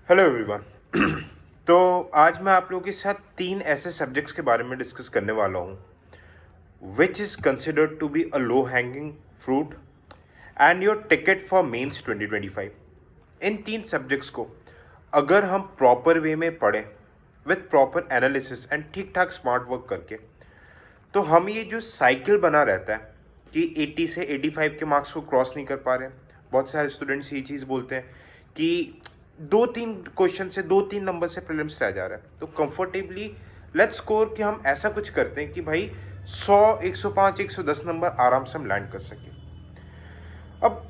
Hello everyone. तो आज मैं आप लोगों के साथ 3 ऐसे सब्जेक्ट्स के बारे में डिस्कस करने वाला हूँ which is considered to be a low hanging fruit and your ticket for mains 2025। इन 3 सब्जेक्ट्स को अगर हम प्रॉपर वे में पढ़ें विथ प्रॉपर एनालिसिस एंड ठीक ठाक स्मार्ट वर्क करके, तो हम ये जो साइकिल बना रहता है कि 80 से 85 के मार्क्स को क्रॉस नहीं कर पा रहे हैं, बहुत सारे स्टूडेंट्स ये चीज़ बोलते हैं कि 2-3 क्वेश्चन से 2-3 नंबर से प्रीलिम्स रह जा रहा है, तो कंफर्टेबली लेट्स स्कोर कि हम ऐसा कुछ करते हैं कि भाई 100, 105, 110 नंबर आराम से हम लैंड कर सकें। अब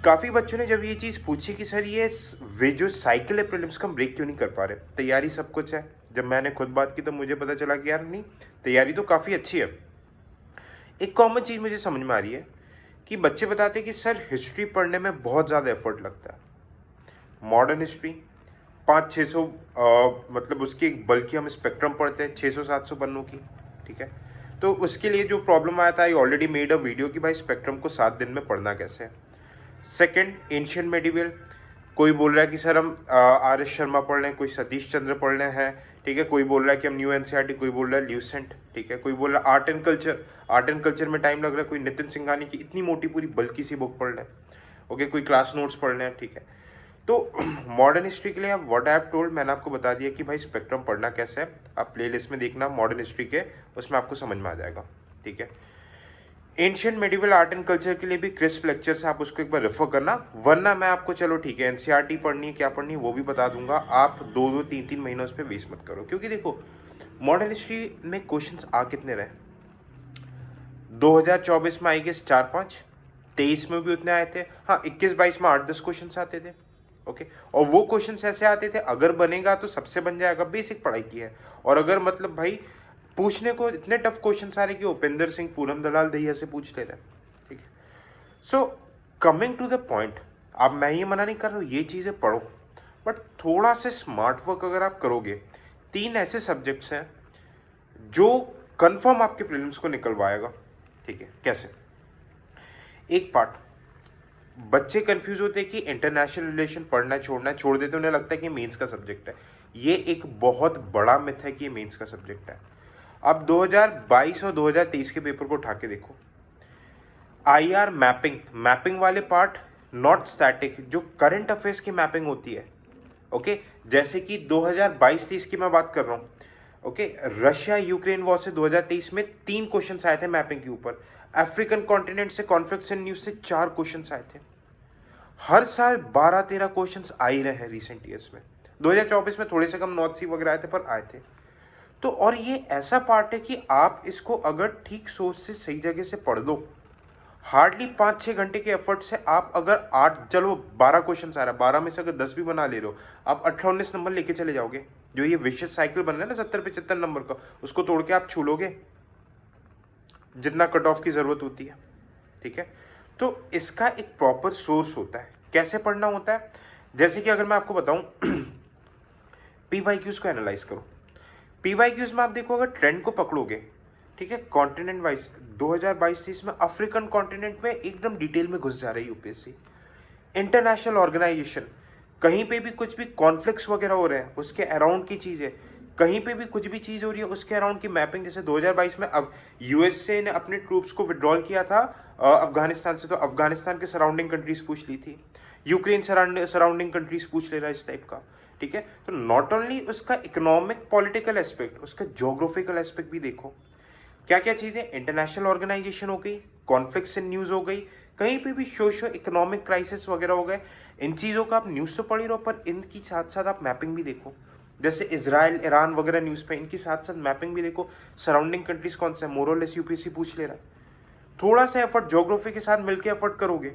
काफ़ी बच्चों ने जब ये चीज़ पूछी कि सर ये वे जो साइकिल है प्रीलिम्स का हम ब्रेक क्यों नहीं कर पा रहे, तैयारी सब कुछ है। जब मैंने खुद बात की तब मुझे पता चला कि यार नहीं, तैयारी तो काफ़ी अच्छी है। एक कॉमन चीज़ मुझे समझ में आ रही है कि बच्चे बताते हैं कि सर हिस्ट्री पढ़ने में बहुत ज़्यादा एफर्ट लगता है। मॉडर्न हिस्ट्री 500-600 मतलब उसकी एक बल्कि हम स्पेक्ट्रम पढ़ते हैं 600-700 पन्नों की, ठीक है। तो उसके लिए जो प्रॉब्लम आया था, I already made a video कि भाई स्पेक्ट्रम को 7 दिन में पढ़ना कैसे है। सेकंड, एंशियंट मेडिवल, कोई बोल रहा है कि सर हम आर एस शर्मा पढ़ लें, कोई सतीश चंद्र पढ़ लें हैं, ठीक है। कोई बोल रहा है कि हम न्यू एनसीईआरटी, कोई बोल रहा है ल्यूसेंट, ठीक है। कोई बोल रहा है आर्ट एंड कल्चर में टाइम लग रहा है, कोई नितिन सिंघानी की इतनी मोटी पूरी बल्कि सी बुक पढ़ लें, ओके। कोई क्लास नोट्स पढ़ लें, ठीक है। तो मॉडर्न हिस्ट्री के लिए अब व्हाट आई हैव टोल्ड, मैंने आपको बता दिया कि भाई स्पेक्ट्रम पढ़ना कैसे है। आप प्लेलिस्ट में देखना मॉडर्न हिस्ट्री के, उसमें आपको समझ में आ जाएगा, ठीक है। Ancient medieval art and culture के लिए भी क्रिस्प लेक्चर से आप उसको एक बार रेफर करना, वरना मैं आपको चलो ठीक है एनसीईआरटी पढ़नी है क्या पढ़नी है वो भी बता दूंगा। आप 2-2, 3-3 महीनों उस पर वेस्ट मत करो, क्योंकि देखो मॉडर्न हिस्ट्री में क्वेश्चंस आ कितने रहे, 2024 में आई गेस 4-5, 23 में भी उतने आए थे, हाँ 21-22 में 8-10 क्वेश्चन आते थे, ओके। और वो क्वेश्चन ऐसे आते थे अगर बनेगा तो सबसे बन जाएगा, बेसिक पढ़ाई की है। और अगर मतलब भाई पूछने को इतने टफ क्वेश्चन आ रहे कि उपेंद्र सिंह पूनम दलाल दहिया से पूछ ले रहे, ठीक है। So coming to the point, अब मैं ये मना नहीं कर रहा हूँ ये चीज़ें पढ़ो, बट थोड़ा से स्मार्ट वर्क अगर आप करोगे, 3 ऐसे सब्जेक्ट्स हैं जो कंफर्म आपके प्रीलिम्स को निकलवाएगा, ठीक है। कैसे? एक पार्ट, बच्चे कंफ्यूज होते हैं कि इंटरनेशनल रिलेशन पढ़ना छोड़ना छोड़ देते, उन्हें लगता है कि मेंस का सब्जेक्ट है। ये एक बहुत बड़ा मिथ है कि ये मेंस का सब्जेक्ट है। अब 2022 और 2023 के पेपर को उठा के देखो, आईआर मैपिंग, मैपिंग वाले पार्ट नॉट स्टैटिक, जो करंट अफेयर्स की मैपिंग होती है, ओके। जैसे कि 2022-23 की मैं बात कर रहा हूँ, ओके। रशिया यूक्रेन वॉर से 2023 में 3 क्वेश्चन आए थे मैपिंग के ऊपर। अफ्रीकन कॉन्टिनेंट से कॉन्फ्लिक्ट न्यूज से 4 क्वेश्चन आए थे। हर साल 12-13 क्वेश्चंस आ ही रहे हैं रिसेंट ईयर्स में। 2024 में थोड़े से कम नॉर्थ सी वगैरह आए थे, पर आए थे। तो और ये ऐसा पार्ट है कि आप इसको अगर ठीक सोच से सही जगह से पढ़ लो, हार्डली 5-6 घंटे के एफर्ट से आप अगर 8, चलो 12 क्वेश्चन आ रहा है, 12 में से अगर 10 भी बना ले रहे हो, आप 18-19 नंबर लेके चले जाओगे। जो ये विशियस साइकिल बन रहा है ना 70-75 नंबर का, उसको तोड़ के आप छू लोगे जितना कट ऑफ की ज़रूरत होती है, ठीक है। तो इसका एक प्रॉपर सोर्स होता है, कैसे पढ़ना होता है। जैसे कि अगर मैं आपको बताऊं पीवाईक्यूज को एनालाइज करो। पीवाईक्यूज में आप देखो, अगर ट्रेंड को पकड़ोगे, ठीक है, कॉन्टिनेंट वाइज 2022-23 में अफ्रीकन कॉन्टिनेंट में एकदम डिटेल में घुस जा रही है यूपीएससी। इंटरनेशनल ऑर्गेनाइजेशन, कहीं पे भी कुछ भी कॉन्फ्लिक्ट्स वगैरह हो रहे हैं उसके अराउंड की चीज़ है, कहीं पे भी कुछ भी चीज़ हो रही है उसके अराउंड की मैपिंग। जैसे 2022 में अब यूएसए ने अपने ट्रूप्स को विड्रॉल किया था अफगानिस्तान से, तो अफगानिस्तान के सराउंडिंग कंट्रीज पूछ ली थी। यूक्रेन सराउंडिंग कंट्रीज पूछ ले रहा है इस टाइप का, ठीक है। तो नॉट ओनली उसका इकोनॉमिक पॉलिटिकल एस्पेक्ट, उसका जोग्राफिकल एस्पेक्ट भी देखो। क्या क्या चीज़ें, इंटरनेशनल ऑर्गेनाइजेशन हो गई, कॉन्फ्लिक्ट्स इन न्यूज़ हो गई, कहीं पे भी सोशो इकोनॉमिक क्राइसिस वगैरह हो गए। इन चीज़ों का आप न्यूज़ तो पढ़ ही रहो, पर इनकी साथ साथ आप मैपिंग भी देखो। जैसे इजराइल ईरान वगैरह न्यूज़ पे, इनकी साथ साथ मैपिंग भी देखो। सराउंडिंग कंट्रीज कौन सा है, मोरलेस यूपीएससी पूछ ले रहा है। थोड़ा सा एफर्ट ज्योग्राफी के साथ मिलकर एफर्ट करोगे,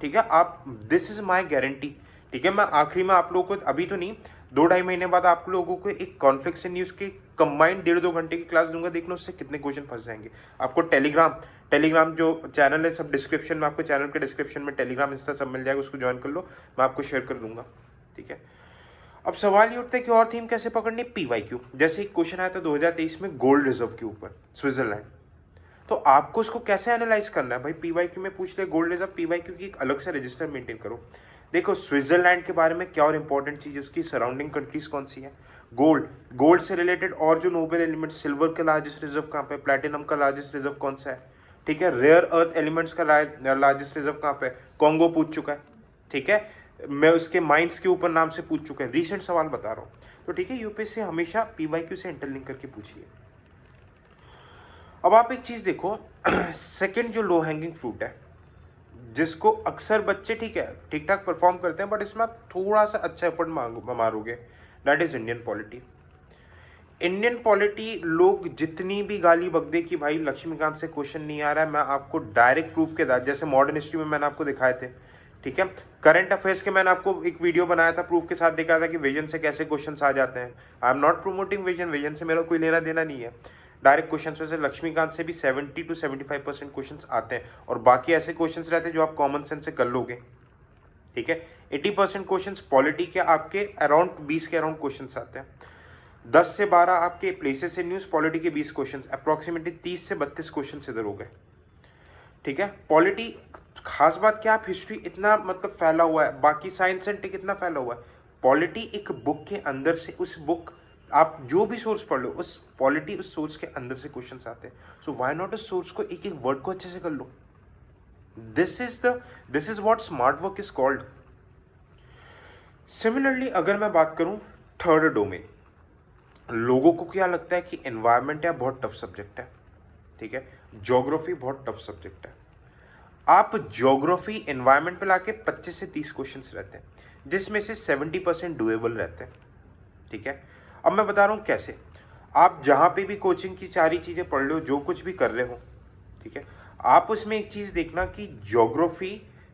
ठीक है, आप, दिस इज माई गारंटी, ठीक है। मैं आखिरी में आप लोगों को अभी तो नहीं, 2-2.5 महीने बाद आप लोगों को एक कॉन्फ्लिक्ट न्यूज़ के कंबाइंड 1.5-2 घंटे की क्लास दूंगा, देखना उससे कितने क्वेश्चन फंस जाएंगे। आपको टेलीग्राम जो चैनल है सब डिस्क्रिप्शन में, आपको चैनल के डिस्क्रिप्शन में टेलीग्राम इंस्टा सब मिल जाएगा, उसको ज्वाइन कर लो, मैं आपको शेयर कर दूंगा, ठीक है। अब सवाल ये उठता है कि और थीम कैसे पकड़नी, पीवाईक्यू। जैसे एक क्वेश्चन आया था 2023 में गोल्ड रिजर्व के ऊपर, स्विट्जरलैंड। तो आपको उसको कैसे एनालाइज करना है भाई, पीवाईक्यू में पूछ ले गोल्ड रिजर्व, पीवाईक्यू की एक अलग से रजिस्टर मेंटेन करो। देखो स्विट्जरलैंड के बारे में क्या और इंपॉर्टेंट चीज़ है, उसकी सराउंडिंग कंट्रीज कौन सी है, गोल्ड, गोल्ड से रिलेटेड और जो नोबेल एलिमेंट, सिल्वर का लार्जेस्ट रिजर्व कहाँ पे, प्लैटिनम का लार्जेस्ट रिजर्व कौन सा है, ठीक है, रेयर अर्थ एलिमेंट्स का लार्जेस्ट रिजर्व कहाँ पे, कॉन्गो पूछ चुका है, ठीक है, मैं उसके माइंस के ऊपर नाम से पूछ चुका है, रीसेंट सवाल बता रहा हूँ। तो ठीक है, यूपीएससी हमेशा पीवाईक्यू से इंटरलिंक करके पूछिए। अब आप एक चीज़ देखो, सेकंड जो लो हैंगिंग फ्रूट है, जिसको अक्सर बच्चे ठीक है ठीक ठाक परफॉर्म करते हैं, बट इसमें आप थोड़ा सा अच्छा एफर्ट मारोगे, that is Indian polity. Indian polity, लोग जितनी भी गाली बक दे कि भाई लक्ष्मीकांत से क्वेश्चन नहीं आ रहा है, मैं आपको डायरेक्ट प्रूफ के साथ, जैसे मॉडर्न हिस्ट्री में मैंने आपको दिखाए थे, ठीक है, करंट अफेयर्स के मैंने आपको एक वीडियो बनाया था, प्रूफ के साथ दिखाया था कि विजन से कैसे क्वेश्चन आ जाते हैं। I am not promoting vision, vision से मेरा कोई लेना देना नहीं है, डायरेक्ट क्वेश्चन से लक्ष्मीकांत से भी 70 to 75% क्वेश्चन आते हैं, और बाकी ऐसे क्वेश्चन रहते हैं जो आप कॉमन सेंस से कर लोगे, ठीक है। 80% क्वेश्चन पॉलिटी के आपके अराउंड 20 के अराउंड क्वेश्चन आते हैं, 10 से 12 आपके प्लेसेस इन न्यूज़, पॉलिटी के 20 क्वेश्चन, अप्रॉक्सीमेटली 30 से 32 क्वेश्चन इधर हो गए, ठीक है। पॉलिटी खास बात क्या, आप हिस्ट्री इतना मतलब फैला हुआ है, बाकी साइंस एंड टेक इतना फैला हुआ है, पॉलिटी एक बुक के अंदर से, उस बुक आप जो भी सोर्स पढ़ लो, उस पॉलिटी उस सोर्स के अंदर से क्वेश्चंस आते हैं। सो व्हाई नॉट उस सोर्स को एक एक वर्ड को अच्छे से कर लो। This is what smart work is called. Similarly अगर मैं बात करूं थर्ड डोमेन, लोगों को क्या लगता है कि एनवायरमेंट है बहुत टफ सब्जेक्ट है, ठीक है, ज्योग्राफी बहुत टफ सब्जेक्ट है। आप ज्योग्राफी एनवायरमेंट पे लाके 25 से 30 क्वेश्चंस रहते हैं, जिसमें से 70% डुएबल रहते हैं, ठीक है। अब मैं बता रहा हूँ कैसे। आप जहाँ पे भी कोचिंग की सारी चीज़ें पढ़ लो, जो कुछ भी कर रहे हो, ठीक है, आप उसमें एक चीज़ देखना कि ज्योग्राफी,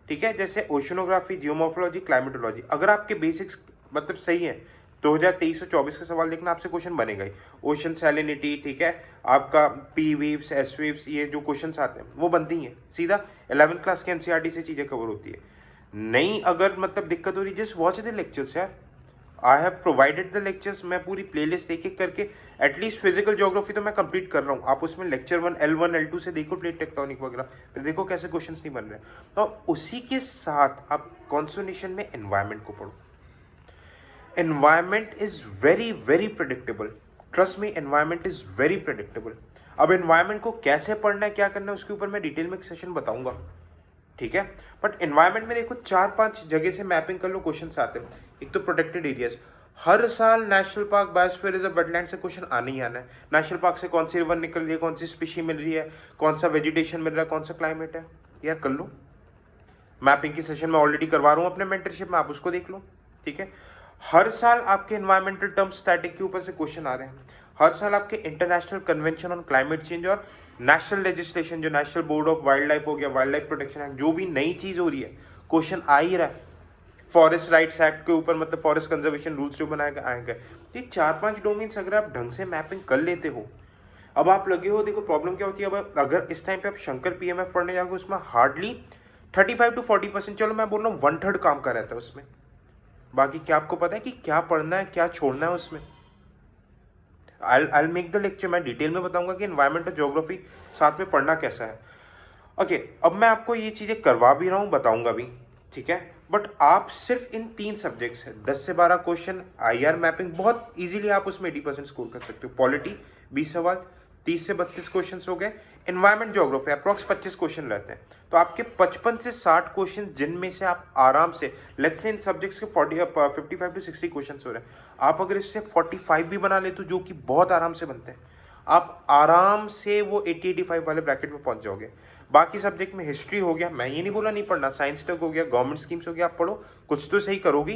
ठीक है, जैसे ओशनोग्राफी, जियोमॉर्फोलॉजी, क्लाइमेटोलॉजी, अगर आपके बेसिक्स मतलब सही है, 2023 और 24 का सवाल देखना, आपसे क्वेश्चन बनेगा ही। ओशन सैलिनिटी, ठीक है, आपका पी वेव्स, एस वेव्स, ये जो क्वेश्चन आते हैं वो बनती हैं, सीधा 11th क्लास के एनसीईआरटी से चीज़ें कवर होती है। नहीं अगर मतलब दिक्कत हो रही, जस्ट वॉच द लेक्चर्स यार, I have provided the lectures, मैं पूरी प्लेलिस्ट एक एक करके, एटलीस्ट फिजिकल ज्योग्राफी तो मैं कंप्लीट कर रहा हूँ, आप उसमें लेक्चर 1 L1 L2 से देखो, प्लेट टेक्टोनिक वगैरह, फिर देखो कैसे क्वेश्चंस नहीं बन रहे। तो उसी के साथ आप कॉन्सोनेशन में एनवायरनमेंट को पढ़ो। Environment is very very predictable, trust me, environment is very predictable. अब एनवायरनमेंट को कैसे पढ़ना है, क्या करना है, उसके ऊपर मैं डिटेल में एक सेशन बताऊंगा, ठीक है। बट एनवायरनमेंट में देखो 4-5 जगह से मैपिंग कर लो, क्वेश्चन आते हैं। एक तो प्रोटेक्टेड एरियाज, हर साल national park, biosphere reserve, wetland से क्वेश्चन आने ही आना है। नेशनल पार्क से कौन सी रिवर निकल रही है, कौन सी स्पीशी मिल रही है, कौन सा वेजिटेशन मिल रहा है, कौन सा क्लाइमेट है, यार कर लो। मैपिंग की सेशन मैं ऑलरेडी करवा रहा हूँ अपने मेंटरशिप में, आप उसको देख लो, ठीक है। हर साल आपके एनवायरमेंटल टर्म स्टैटिक के ऊपर से क्वेश्चन आ रहे हैं। हर साल आपके international convention on climate change और नेशनल लेजिस्लेशन, जो national board of wild life हो गया, वाइल्ड लाइफ प्रोटेक्शन एक्ट, जो भी नई चीज़ हो रही है, क्वेश्चन आ ही रहा है। फॉरेस्ट राइट्स एक्ट के ऊपर मतलब फॉरेस्ट कंजर्वेशन रूल्स जो बनाए आएंगे, ये 4-5 डोमेन्स अगर आप ढंग से मैपिंग कर लेते हो। अब आप लगे हो, देखो प्रॉब्लम क्या होती है, अब अगर इस टाइम पे आप शंकर पीएमएफ पढ़ने जाओगे, उसमें हार्डली 35 to 40%, चलो मैं बोल रहा हूँ 1/3 काम का रहता है उसमें। बाकी क्या आपको पता है कि क्या पढ़ना है, क्या छोड़ना है उसमें। I'll मेक द लेक्चर, मैं डिटेल में बताऊंगा कि एनवायरमेंट और ज्योग्राफी साथ में पढ़ना कैसा है। ओके, अब मैं आपको ये चीज़ें करवा भी रहा हूँ, बताऊंगा भी, ठीक है। बट आप सिर्फ इन 3 सब्जेक्ट्स है, 10 से 12 क्वेश्चन, आईआर मैपिंग बहुत इजीली आप उसमें 80% स्कोर कर सकते हो। पॉलिटी 20 सवाल, 30 से 32 क्वेश्चन हो गए। एनवायरमेंट ज्योग्राफी अप्रॉक्स 25 क्वेश्चन रहते हैं, तो आपके 55 से 60 क्वेश्चन, जिनमें से आप आराम से, लेट्स से इन सब्जेक्ट्स के 55 to 60 क्वेश्चन हो रहे हैं, आप अगर इससे 45 भी बना ले, तो जो कि बहुत आराम से बनते हैं, आप आराम से वो 80-85 वाले ब्रैकेट में पहुंच जाओगे। बाकी सब्जेक्ट में हिस्ट्री हो गया, मैं ये नहीं बोला नहीं पढ़ना, साइंस टेक हो गया, गवर्नमेंट स्कीम्स हो गया, आप पढ़ो, कुछ तो सही करोगी।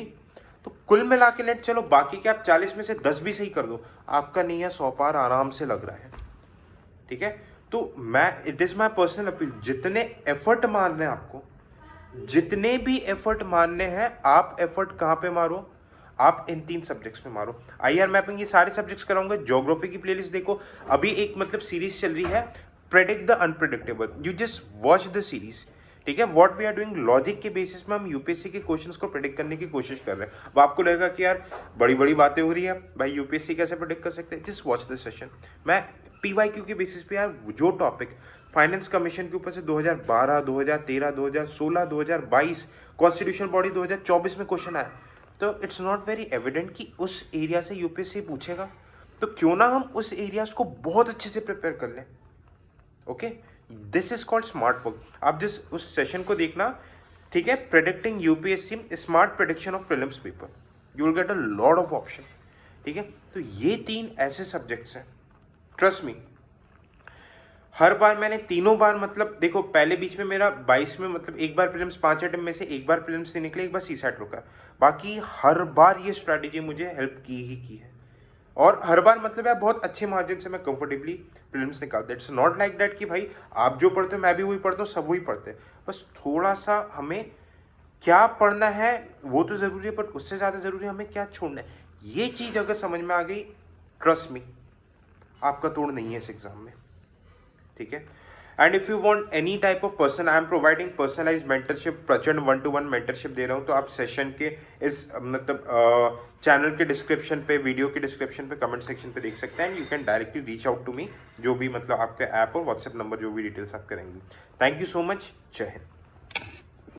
तो कुल मिला के लेट चलो, बाकी के आप 40 में से 10 भी सही कर दो, आपका नहीं है 100 पार आराम से लग रहा है, ठीक है। तो मैं, it is my personal appeal, जितने एफर्ट मारने हैं आपको, जितने भी एफर्ट मारने हैं, आप एफर्ट कहाँ पे मारो, आप इन 3 सब्जेक्ट्स में मारो। आईआर मैपिंग ये सारे सब्जेक्ट्स कराऊंगा। ज्योग्राफी की प्लेलिस्ट देखो, अभी एक मतलब सीरीज चल रही है, predict the unpredictable, you just watch the series, ठीक है, what we are doing, logic के बेसिस में हम यूपीएससी के क्वेश्चंस को प्रेडिक्ट करने की कोशिश कर रहे हैं। अब आपको लगेगा कि यार बड़ी बड़ी बातें हो रही है भाई, यूपीएससी कैसे प्रेडिक्ट कर सकते हैं, जस्ट वॉच दिस सेशन। मैं पीवाईक्यू के बेसिस पे यार जो टॉपिक फाइनेंस कमीशन के ऊपर से 2012, 2013, 2016, 2022 कॉन्स्टिट्यूशन बॉडी 2024 में क्वेश्चन आया, तो इट्स नॉट वेरी एविडेंट कि उस एरिया से यूपीएससी पूछेगा। तो क्यों ना हम उस एरियाज को बहुत अच्छे से प्रिपेयर कर लें। Okay, this is called smart work. आप जिस उस सेशन को देखना, ठीक है, predicting UPSC smart prediction of prelims paper, you will get a lot of option. ठीक है, तो ये 3 ऐसे सब्जेक्ट्स हैं, ट्रस्ट मी। हर बार मैंने तीनों बार, मतलब देखो पहले बीच में मेरा 22 में मतलब एक बार प्रीलिम्स 5 अटेम्प्ट में से एक बार प्रीलिम्स से निकले, एक बार सीसैट रुका, बाकी हर बार ये स्ट्रैटेजी मुझे हेल्प की ही की है। और हर बार मतलब यार बहुत अच्छे मार्जिन से मैं कंफर्टेबली प्रीलिम्स निकालता। इट्स नॉट लाइक दैट कि भाई आप जो पढ़ते हो मैं भी वही पढ़ता हूँ, सब वही पढ़ते हैं। बस थोड़ा सा हमें क्या पढ़ना है वो तो ज़रूरी है, बट उससे ज़्यादा ज़रूरी है हमें क्या छोड़ना है। ये चीज़ अगर समझ में आ गई, ट्रस्ट मी, आपका तोड़ नहीं है इस एग्ज़ाम में। ठीक है, and if you want any type of person, I am providing personalise mentorship, प्रचंड 1-to-1 मेंटरशिप दे रहा हूँ। तो आप सेशन के इस मतलब चैनल के डिस्क्रिप्शन पे, वीडियो के डिस्क्रिप्शन पे, कमेंट सेक्शन पे देख सकते हैं। You can directly reach out to me, जो भी मतलब आपके ऐप और व्हाट्सएप नंबर जो भी डिटेल्स आप करेंगे। थैंक यू सो मच, जय हिंद।